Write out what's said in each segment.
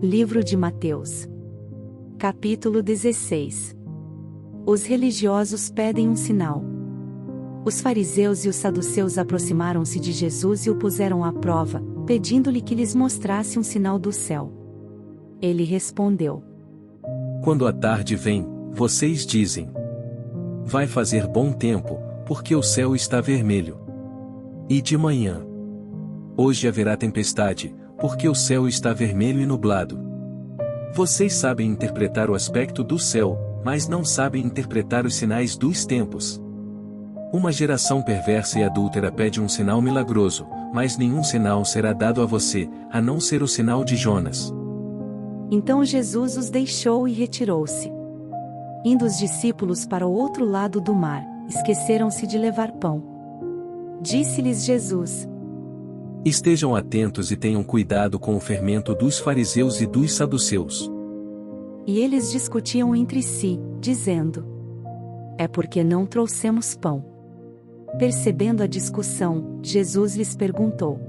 Livro de Mateus. Capítulo 16. Os religiosos pedem um sinal. Os fariseus e os saduceus aproximaram-se de Jesus e o puseram à prova, pedindo-lhe que lhes mostrasse um sinal do céu. Ele respondeu: Quando a tarde vem, vocês dizem: vai fazer bom tempo, porque o céu está vermelho. E de manhã: hoje haverá tempestade, porque o céu está vermelho e nublado. Vocês sabem interpretar o aspecto do céu, mas não sabem interpretar os sinais dos tempos. Uma geração perversa e adúltera pede um sinal milagroso, mas nenhum sinal será dado a você, a não ser o sinal de Jonas. Então Jesus os deixou e retirou-se. Indo os discípulos para o outro lado do mar, esqueceram-se de levar pão. Disse-lhes Jesus: Estejam atentos e tenham cuidado com o fermento dos fariseus e dos saduceus. E eles discutiam entre si, dizendo: é porque não trouxemos pão. Percebendo a discussão, Jesus lhes perguntou: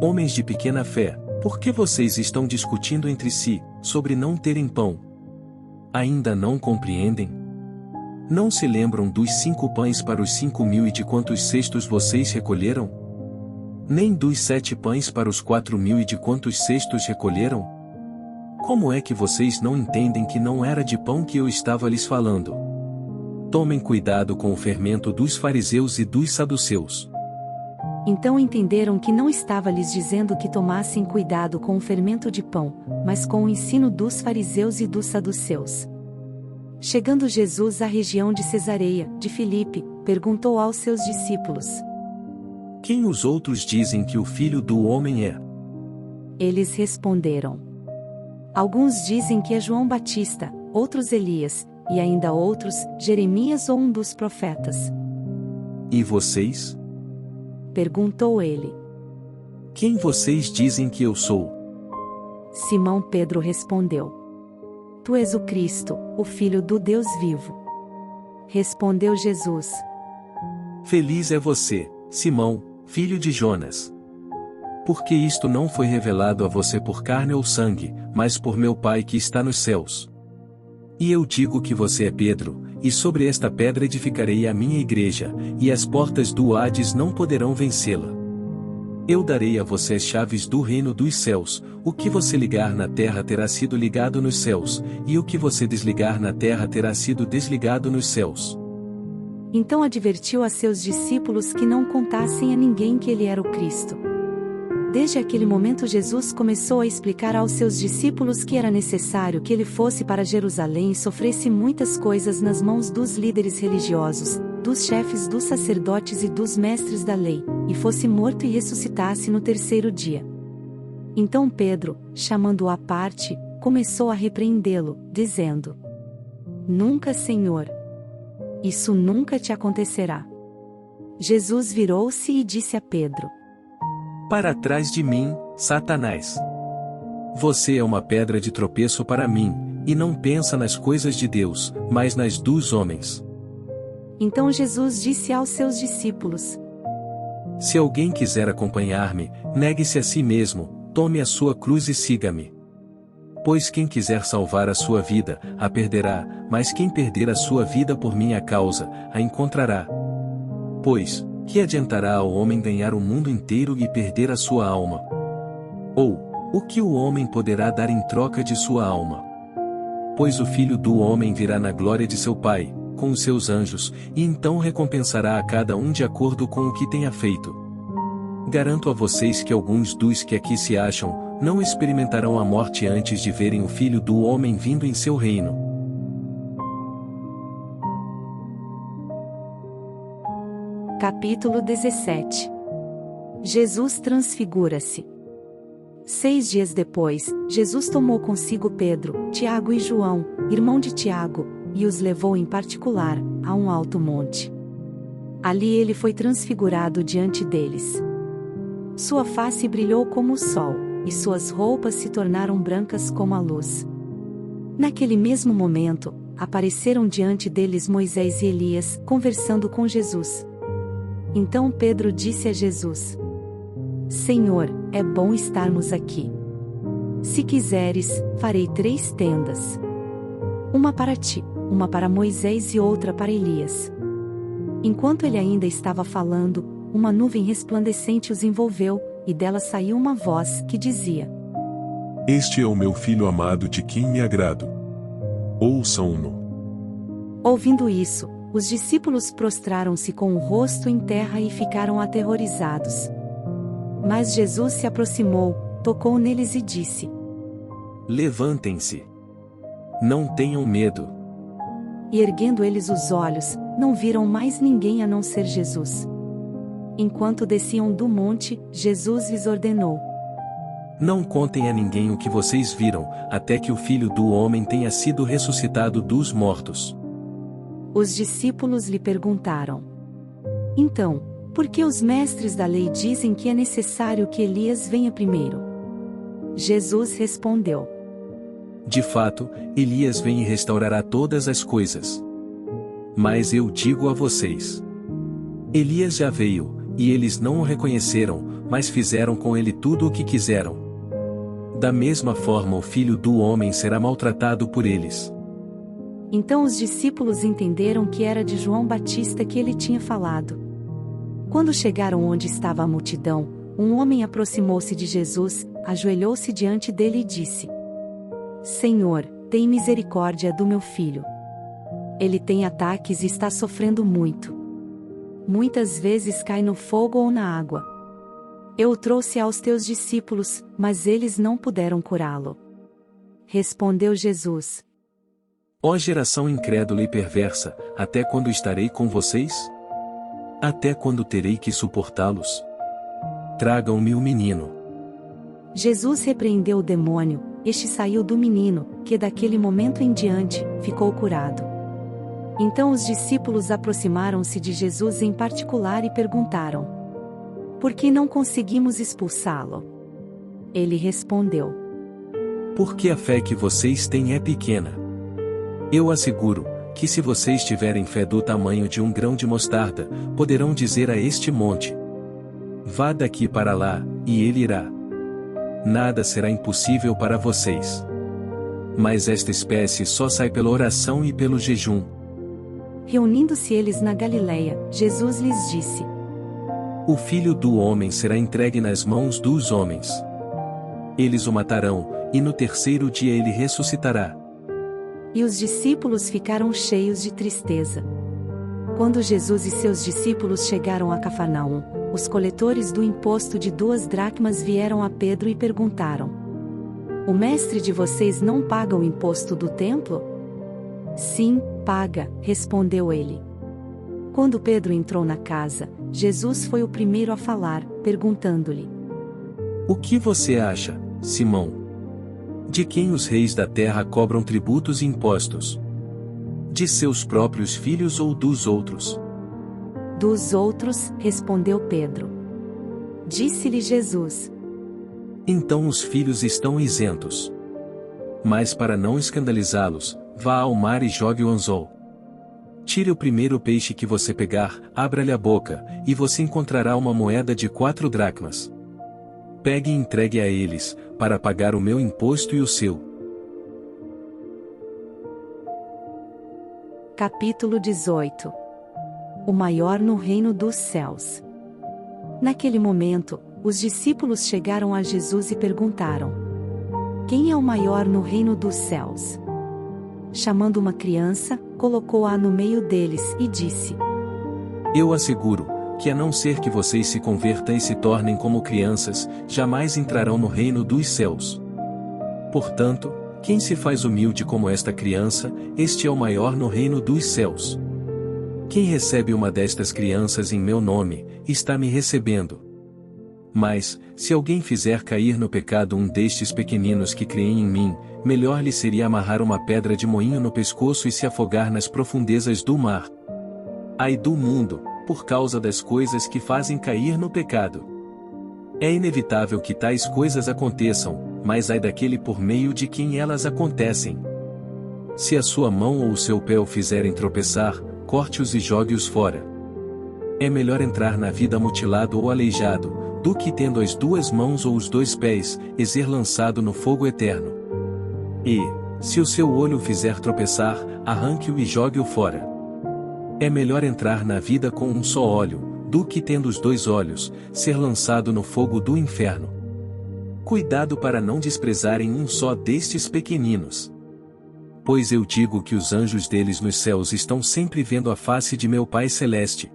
Homens de pequena fé, por que vocês estão discutindo entre si, sobre não terem pão? Ainda não compreendem? Não se lembram dos 5 pães para os 5.000 e de quantos cestos vocês recolheram? Nem dos 7 pães para os 4.000 e de quantos cestos recolheram? Como é que vocês não entendem que não era de pão que eu estava lhes falando? Tomem cuidado com o fermento dos fariseus e dos saduceus. Então entenderam que não estava lhes dizendo que tomassem cuidado com o fermento de pão, mas com o ensino dos fariseus e dos saduceus. Chegando Jesus à região de Cesareia, de Filipe, perguntou aos seus discípulos: Quem os outros dizem que o Filho do Homem é? Eles responderam: alguns dizem que é João Batista, outros Elias, e ainda outros, Jeremias ou um dos profetas. E vocês? Perguntou ele. Quem vocês dizem que eu sou? Simão Pedro respondeu: Tu és o Cristo, o Filho do Deus vivo. Respondeu Jesus: Feliz é você, Simão, filho de Jonas. Porque isto não foi revelado a você por carne ou sangue, mas por meu Pai que está nos céus. E eu digo que você é Pedro, e sobre esta pedra edificarei a minha igreja, e as portas do Hades não poderão vencê-la. Eu darei a você as chaves do reino dos céus. O que você ligar na terra terá sido ligado nos céus, e o que você desligar na terra terá sido desligado nos céus. Então advertiu a seus discípulos que não contassem a ninguém que ele era o Cristo. Desde aquele momento Jesus começou a explicar aos seus discípulos que era necessário que ele fosse para Jerusalém e sofresse muitas coisas nas mãos dos líderes religiosos, dos chefes dos sacerdotes e dos mestres da lei, e fosse morto e ressuscitasse no terceiro dia. Então Pedro, chamando-o à parte, começou a repreendê-lo, dizendo: Nunca, Senhor! Isso nunca te acontecerá. Jesus virou-se e disse a Pedro: Para trás de mim, Satanás! Você é uma pedra de tropeço para mim, e não pensa nas coisas de Deus, mas nas dos homens. Então Jesus disse aos seus discípulos: Se alguém quiser acompanhar-me, negue-se a si mesmo, tome a sua cruz e siga-me. Pois quem quiser salvar a sua vida, a perderá, mas quem perder a sua vida por minha causa, a encontrará. Pois, que adiantará ao homem ganhar o mundo inteiro e perder a sua alma? Ou, o que o homem poderá dar em troca de sua alma? Pois o Filho do Homem virá na glória de seu Pai, com os seus anjos, e então recompensará a cada um de acordo com o que tenha feito. Garanto a vocês que alguns dos que aqui se acham, não experimentarão a morte antes de verem o Filho do Homem vindo em seu reino. Capítulo 17. Jesus transfigura-se. 6 dias depois, Jesus tomou consigo Pedro, Tiago e João, irmão de Tiago, e os levou em particular, a um alto monte. Ali ele foi transfigurado diante deles. Sua face brilhou como o sol, e suas roupas se tornaram brancas como a luz. Naquele mesmo momento, apareceram diante deles Moisés e Elias, conversando com Jesus. Então Pedro disse a Jesus: Senhor, é bom estarmos aqui. Se quiseres, farei 3 tendas. Uma para ti, uma para Moisés e outra para Elias. Enquanto ele ainda estava falando, uma nuvem resplandecente os envolveu, e dela saiu uma voz que dizia: Este é o meu filho amado de quem me agrado. Ouçam-no. Ouvindo isso, os discípulos prostraram-se com o rosto em terra e ficaram aterrorizados. Mas Jesus se aproximou, tocou neles e disse: Levantem-se. Não tenham medo. E erguendo eles os olhos, não viram mais ninguém a não ser Jesus. Enquanto desciam do monte, Jesus lhes ordenou: Não contem a ninguém o que vocês viram, até que o Filho do Homem tenha sido ressuscitado dos mortos. Os discípulos lhe perguntaram: Então, por que os mestres da lei dizem que é necessário que Elias venha primeiro? Jesus respondeu: De fato, Elias vem e restaurará todas as coisas. Mas eu digo a vocês: Elias já veio, e eles não o reconheceram, mas fizeram com ele tudo o que quiseram. Da mesma forma o Filho do Homem será maltratado por eles. Então os discípulos entenderam que era de João Batista que ele tinha falado. Quando chegaram onde estava a multidão, um homem aproximou-se de Jesus, ajoelhou-se diante dele e disse: Senhor, tem misericórdia do meu filho. Ele tem ataques e está sofrendo muito. Muitas vezes cai no fogo ou na água. Eu o trouxe aos teus discípulos, mas eles não puderam curá-lo. Respondeu Jesus: Ó geração incrédula e perversa, até quando estarei com vocês? Até quando terei que suportá-los? Tragam-me o menino. Jesus repreendeu o demônio, este saiu do menino, que daquele momento em diante, ficou curado. Então os discípulos aproximaram-se de Jesus em particular e perguntaram: Por que não conseguimos expulsá-lo? Ele respondeu: Porque a fé que vocês têm é pequena. Eu asseguro, que se vocês tiverem fé do tamanho de um grão de mostarda, poderão dizer a este monte: Vá daqui para lá, e ele irá. Nada será impossível para vocês. Mas esta espécie só sai pela oração e pelo jejum. Reunindo-se eles na Galileia, Jesus lhes disse: O Filho do Homem será entregue nas mãos dos homens. Eles o matarão, e no terceiro dia ele ressuscitará. E os discípulos ficaram cheios de tristeza. Quando Jesus e seus discípulos chegaram a Cafarnaum, os coletores do imposto de 2 dracmas vieram a Pedro e perguntaram: O mestre de vocês não paga o imposto do templo? Sim, paga, respondeu ele. Quando Pedro entrou na casa, Jesus foi o primeiro a falar, perguntando-lhe: O que você acha, Simão? De quem os reis da terra cobram tributos e impostos? De seus próprios filhos ou dos outros? Dos outros, respondeu Pedro. Disse-lhe Jesus: Então os filhos estão isentos. Mas para não escandalizá-los, vá ao mar e jogue o anzol. Tire o primeiro peixe que você pegar, abra-lhe a boca, e você encontrará uma moeda de 4 dracmas. Pegue e entregue a eles, para pagar o meu imposto e o seu. Capítulo 18. O maior no reino dos céus. Naquele momento, os discípulos chegaram a Jesus e perguntaram: Quem é o maior no reino dos céus? Chamando uma criança, colocou-a no meio deles e disse: Eu asseguro, que a não ser que vocês se convertam e se tornem como crianças, jamais entrarão no reino dos céus. Portanto, quem se faz humilde como esta criança, este é o maior no reino dos céus. Quem recebe uma destas crianças em meu nome, está me recebendo. Mas, se alguém fizer cair no pecado um destes pequeninos que creem em mim, melhor lhe seria amarrar uma pedra de moinho no pescoço e se afogar nas profundezas do mar. Ai do mundo, por causa das coisas que fazem cair no pecado. É inevitável que tais coisas aconteçam, mas ai daquele por meio de quem elas acontecem. Se a sua mão ou o seu pé o fizerem tropeçar, corte-os e jogue-os fora. É melhor entrar na vida mutilado ou aleijado, do que tendo as 2 mãos ou os 2 pés, e ser lançado no fogo eterno. E, se o seu olho fizer tropeçar, arranque-o e jogue-o fora. É melhor entrar na vida com um só olho, do que tendo os 2 olhos, ser lançado no fogo do inferno. Cuidado para não desprezarem um só destes pequeninos. Pois eu digo que os anjos deles nos céus estão sempre vendo a face de meu Pai Celeste.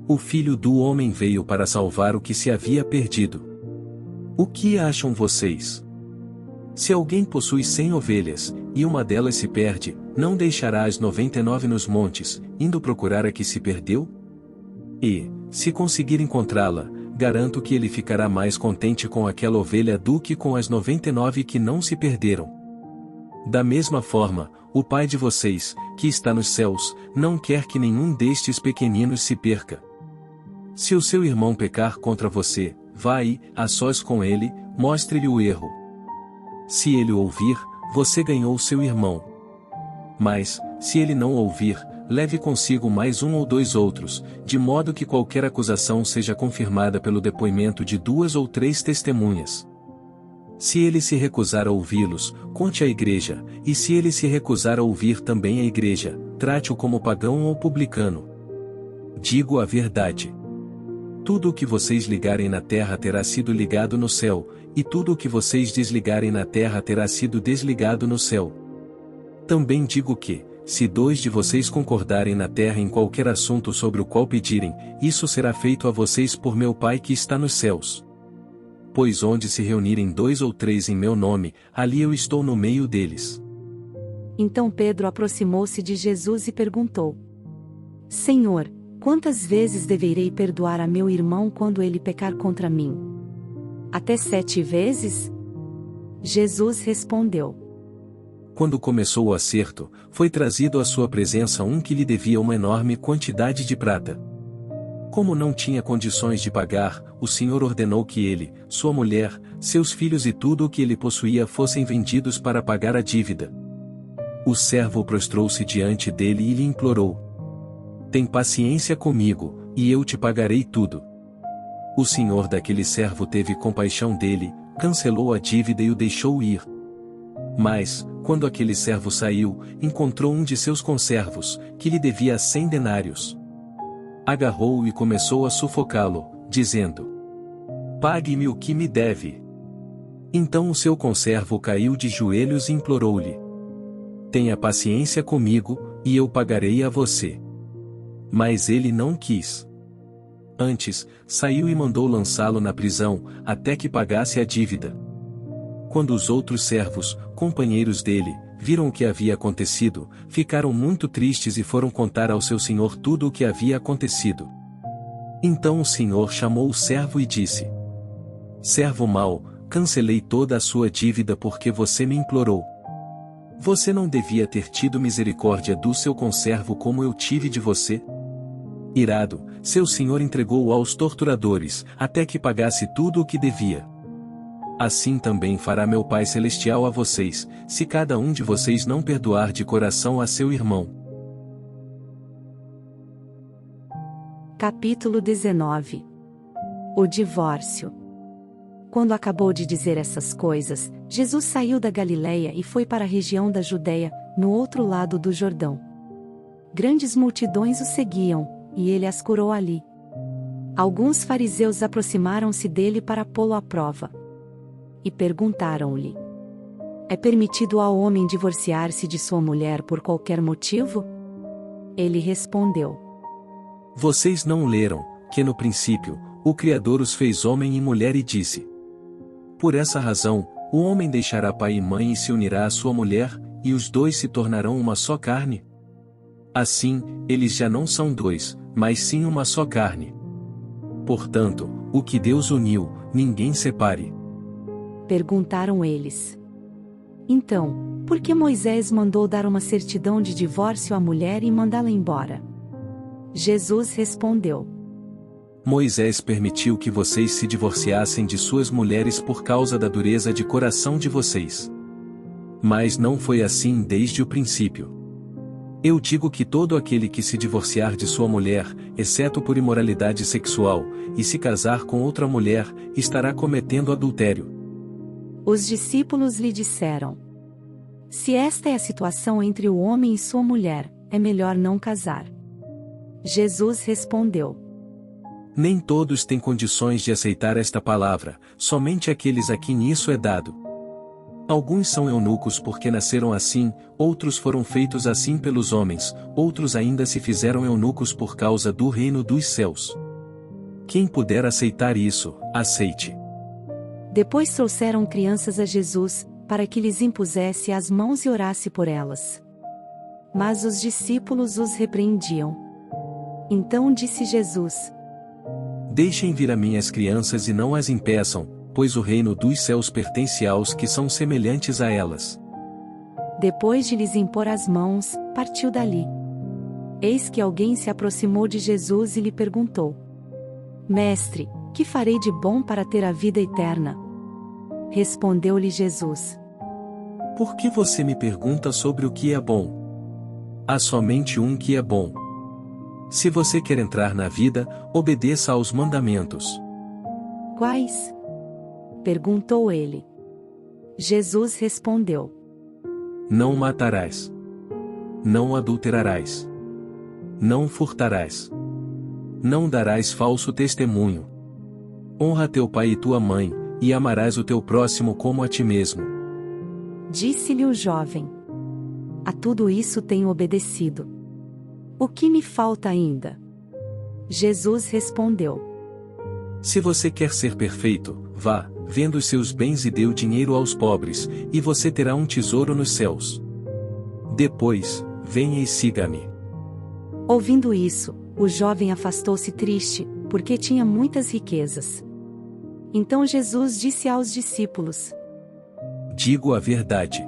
O Filho do Homem veio para salvar o que se havia perdido. O que acham vocês? Se alguém possui 100 ovelhas, e uma delas se perde, não deixará as 99 nos montes, indo procurar a que se perdeu? E, se conseguir encontrá-la, garanto que ele ficará mais contente com aquela ovelha do que com as 99 que não se perderam. Da mesma forma, o Pai de vocês, que está nos céus, não quer que nenhum destes pequeninos se perca. Se o seu irmão pecar contra você, vá e, a sós com ele, mostre-lhe o erro. Se ele o ouvir, você ganhou seu irmão. Mas, se ele não ouvir, leve consigo mais 1 ou 2 outros, de modo que qualquer acusação seja confirmada pelo depoimento de 2 ou 3 testemunhas. Se ele se recusar a ouvi-los, conte à igreja, e se ele se recusar a ouvir também a igreja, trate-o como pagão ou publicano. Digo a verdade. Tudo o que vocês ligarem na terra terá sido ligado no céu, e tudo o que vocês desligarem na terra terá sido desligado no céu. Também digo que, se 2 de vocês concordarem na terra em qualquer assunto sobre o qual pedirem, isso será feito a vocês por meu Pai que está nos céus. Pois onde se reunirem 2 ou 3 em meu nome, ali eu estou no meio deles. Então Pedro aproximou-se de Jesus e perguntou: Senhor, quantas vezes deverei perdoar a meu irmão quando ele pecar contra mim? Até 7 vezes? Jesus respondeu: Quando começou o acerto, foi trazido à sua presença um que lhe devia uma enorme quantidade de prata. Como não tinha condições de pagar, o Senhor ordenou que ele, sua mulher, seus filhos e tudo o que ele possuía fossem vendidos para pagar a dívida. O servo prostrou-se diante dele e lhe implorou: Tem paciência comigo, e eu te pagarei tudo. O senhor daquele servo teve compaixão dele, cancelou a dívida e o deixou ir. Mas, quando aquele servo saiu, encontrou um de seus conservos, que lhe devia 100 denários. Agarrou-o e começou a sufocá-lo, dizendo: Pague-me o que me deve. Então o seu conservo caiu de joelhos e implorou-lhe: Tenha paciência comigo, e eu pagarei a você. Mas ele não quis. Antes, saiu e mandou lançá-lo na prisão, até que pagasse a dívida. Quando os outros servos, companheiros dele, viram o que havia acontecido, ficaram muito tristes e foram contar ao seu senhor tudo o que havia acontecido. Então o senhor chamou o servo e disse: Servo mau, cancelei toda a sua dívida porque você me implorou. Você não devia ter tido misericórdia do seu conservo como eu tive de você? Irado, seu senhor entregou-o aos torturadores, até que pagasse tudo o que devia. Assim também fará meu Pai Celestial a vocês, se cada um de vocês não perdoar de coração a seu irmão. Capítulo 19. O divórcio. Quando acabou de dizer essas coisas, Jesus saiu da Galileia e foi para a região da Judeia, no outro lado do Jordão. Grandes multidões o seguiam, e ele as curou ali. Alguns fariseus aproximaram-se dele para pô-lo à prova. E perguntaram-lhe: É permitido ao homem divorciar-se de sua mulher por qualquer motivo? Ele respondeu: Vocês não leram, que no princípio, o Criador os fez homem e mulher e disse: Por essa razão, o homem deixará pai e mãe e se unirá à sua mulher, e os 2 se tornarão uma só carne? Assim, eles já não são 2, mas sim uma só carne. Portanto, o que Deus uniu, ninguém separe. Perguntaram eles. Então, por que Moisés mandou dar uma certidão de divórcio à mulher e mandá-la embora? Jesus respondeu: Moisés permitiu que vocês se divorciassem de suas mulheres por causa da dureza de coração de vocês. Mas não foi assim desde o princípio. Eu digo que todo aquele que se divorciar de sua mulher, exceto por imoralidade sexual, e se casar com outra mulher, estará cometendo adultério. Os discípulos lhe disseram: se esta é a situação entre o homem e sua mulher, é melhor não casar. Jesus respondeu: nem todos têm condições de aceitar esta palavra, somente aqueles a quem isso é dado. Alguns são eunucos porque nasceram assim, outros foram feitos assim pelos homens, outros ainda se fizeram eunucos por causa do reino dos céus. Quem puder aceitar isso, aceite. Depois trouxeram crianças a Jesus, para que lhes impusesse as mãos e orasse por elas. Mas os discípulos os repreendiam. Então disse Jesus: deixem vir a mim as crianças e não as impeçam, pois o reino dos céus pertence aos que são semelhantes a elas. Depois de lhes impor as mãos, partiu dali. Eis que alguém se aproximou de Jesus e lhe perguntou: Mestre, que farei de bom para ter a vida eterna? Respondeu-lhe Jesus: por que você me pergunta sobre o que é bom? Há somente um que é bom. Se você quer entrar na vida, obedeça aos mandamentos. Quais? Perguntou ele. Jesus respondeu: não matarás. Não adulterarás. Não furtarás. Não darás falso testemunho. Honra teu pai e tua mãe, e amarás o teu próximo como a ti mesmo. Disse-lhe o jovem: a tudo isso tenho obedecido. O que me falta ainda? Jesus respondeu: se você quer ser perfeito, vá, venda os seus bens e dê o dinheiro aos pobres, e você terá um tesouro nos céus. Depois, venha e siga-me. Ouvindo isso, o jovem afastou-se triste, porque tinha muitas riquezas. Então Jesus disse aos discípulos: digo a verdade.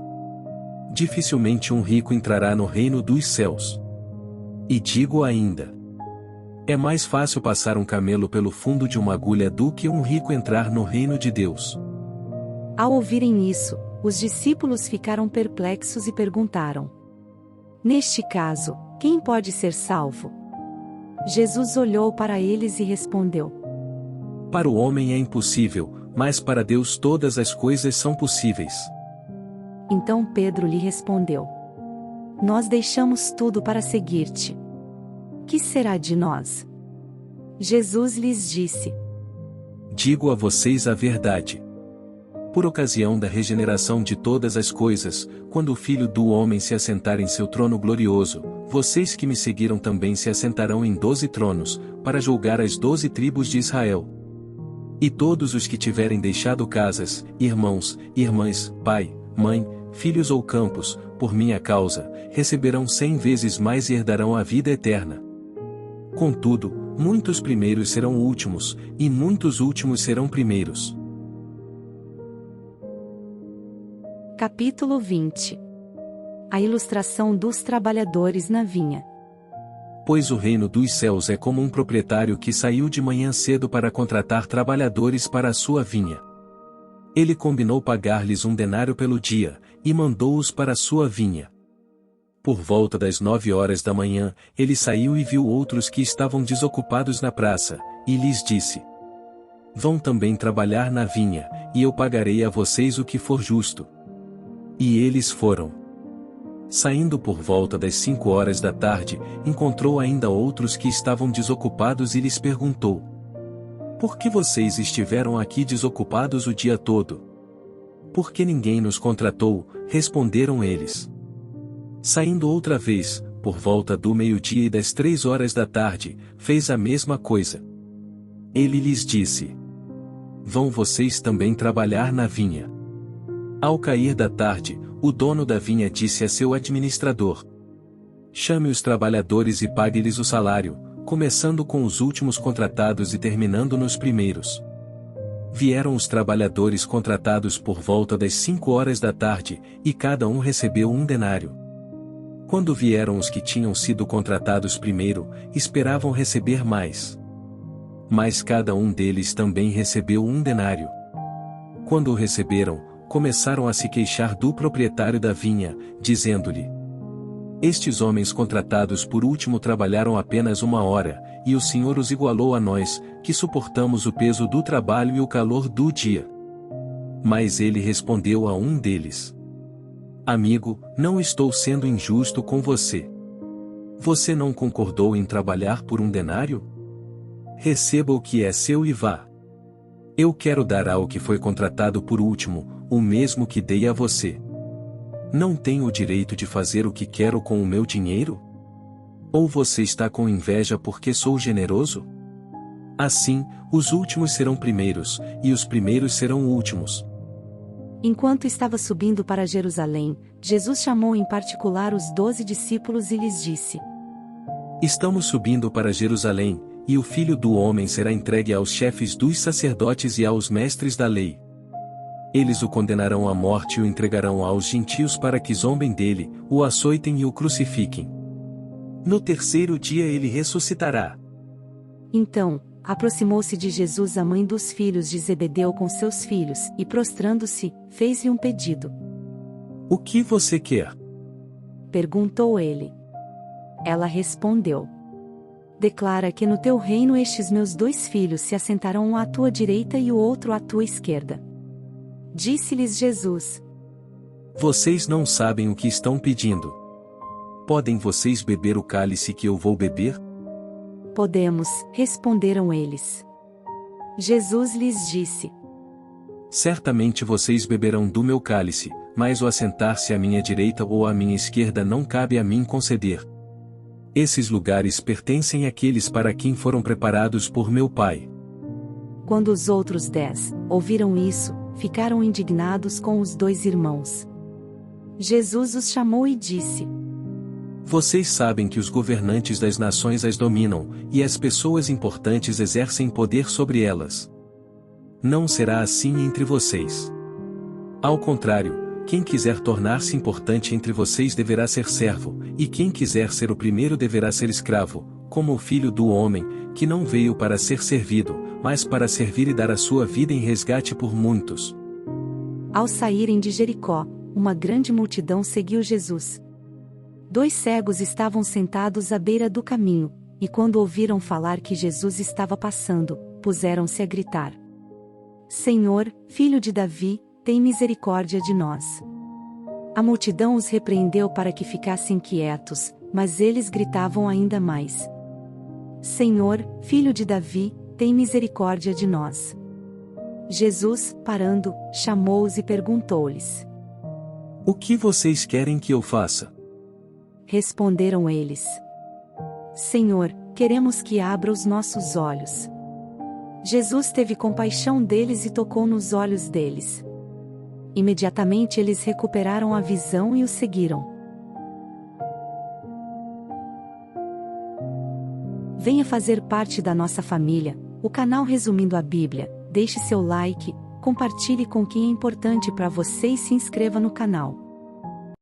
Dificilmente um rico entrará no reino dos céus. E digo ainda: é mais fácil passar um camelo pelo fundo de uma agulha do que um rico entrar no reino de Deus. Ao ouvirem isso, os discípulos ficaram perplexos e perguntaram: neste caso, quem pode ser salvo? Jesus olhou para eles e respondeu: para o homem é impossível, mas para Deus todas as coisas são possíveis. Então Pedro lhe respondeu: nós deixamos tudo para seguir-te. Que será de nós? Jesus lhes disse: digo a vocês a verdade. Por ocasião da regeneração de todas as coisas, quando o Filho do Homem se assentar em seu trono glorioso, vocês que me seguiram também se assentarão em 12 tronos, para julgar as 12 tribos de Israel. E todos os que tiverem deixado casas, irmãos, irmãs, pai, mãe, filhos ou campos, por minha causa, receberão 100 vezes mais e herdarão a vida eterna. Contudo, muitos primeiros serão últimos, e muitos últimos serão primeiros. Capítulo 20. A ilustração dos trabalhadores na vinha. Pois o reino dos céus é como um proprietário que saiu de manhã cedo para contratar trabalhadores para a sua vinha. Ele combinou pagar-lhes 1 denário pelo dia, e mandou-os para a sua vinha. Por volta das 9 horas da manhã, ele saiu e viu outros que estavam desocupados na praça, e lhes disse: vão também trabalhar na vinha, e eu pagarei a vocês o que for justo. E eles foram. Saindo por volta das 5 horas da tarde, encontrou ainda outros que estavam desocupados e lhes perguntou: por que vocês estiveram aqui desocupados o dia todo? Por que ninguém nos contratou? Responderam eles. Saindo outra vez, por volta do meio-dia e das 3 horas da tarde, fez a mesma coisa. Ele lhes disse: vão vocês também trabalhar na vinha. Ao cair da tarde, o dono da vinha disse a seu administrador: chame os trabalhadores e pague-lhes o salário, começando com os últimos contratados e terminando nos primeiros. Vieram os trabalhadores contratados por volta das 5 horas da tarde, e cada um recebeu 1 denário. Quando vieram os que tinham sido contratados primeiro, esperavam receber mais. Mas cada um deles também recebeu 1 denário. Quando o receberam, começaram a se queixar do proprietário da vinha, dizendo-lhe: Estes homens contratados por último trabalharam apenas 1 hora, e o Senhor os igualou a nós, que suportamos o peso do trabalho e o calor do dia. Mas ele respondeu a um deles: Amigo, não estou sendo injusto com você. Você não concordou em trabalhar por 1 denário? Receba o que é seu e vá. Eu quero dar ao que foi contratado por último, o mesmo que dei a você. Não tenho o direito de fazer o que quero com o meu dinheiro? Ou você está com inveja porque sou generoso? Assim, os últimos serão primeiros, e os primeiros serão últimos. Enquanto estava subindo para Jerusalém, Jesus chamou em particular os 12 discípulos e lhes disse: Estamos subindo para Jerusalém, e o Filho do Homem será entregue aos chefes dos sacerdotes e aos mestres da lei. Eles o condenarão à morte e o entregarão aos gentios para que zombem dele, o açoitem e o crucifiquem. No 3º dia ele ressuscitará. Então, aproximou-se de Jesus a mãe dos filhos de Zebedeu com seus filhos, e prostrando-se, fez-lhe um pedido. O que você quer? Perguntou ele. Ela respondeu: Declara que no teu reino estes meus 2 filhos se assentarão um à tua direita e o outro à tua esquerda. Disse-lhes Jesus: Vocês não sabem o que estão pedindo. Podem vocês beber o cálice que eu vou beber? Podemos, responderam eles. Jesus lhes disse: Certamente vocês beberão do meu cálice, mas o assentar-se à minha direita ou à minha esquerda não cabe a mim conceder. Esses lugares pertencem àqueles para quem foram preparados por meu Pai. Quando os outros 10 ouviram isso, ficaram indignados com os 2 irmãos. Jesus os chamou e disse: Vocês sabem que os governantes das nações as dominam, e as pessoas importantes exercem poder sobre elas. Não será assim entre vocês. Ao contrário, quem quiser tornar-se importante entre vocês deverá ser servo, e quem quiser ser o primeiro deverá ser escravo, como o Filho do Homem, que não veio para ser servido, mas para servir e dar a sua vida em resgate por muitos. Ao saírem de Jericó, uma grande multidão seguiu Jesus. 2 cegos estavam sentados à beira do caminho, e quando ouviram falar que Jesus estava passando, puseram-se a gritar: Senhor, Filho de Davi, tem misericórdia de nós. A multidão os repreendeu para que ficassem quietos, mas eles gritavam ainda mais: Senhor, Filho de Davi, tem misericórdia de nós. Jesus, parando, chamou-os e perguntou-lhes: O que vocês querem que eu faça? Responderam eles: Senhor, queremos que abra os nossos olhos. Jesus teve compaixão deles e tocou nos olhos deles. Imediatamente eles recuperaram a visão e o seguiram. Venha fazer parte da nossa família, o canal Resumindo a Bíblia. Deixe seu like, compartilhe com quem é importante para você e se inscreva no canal.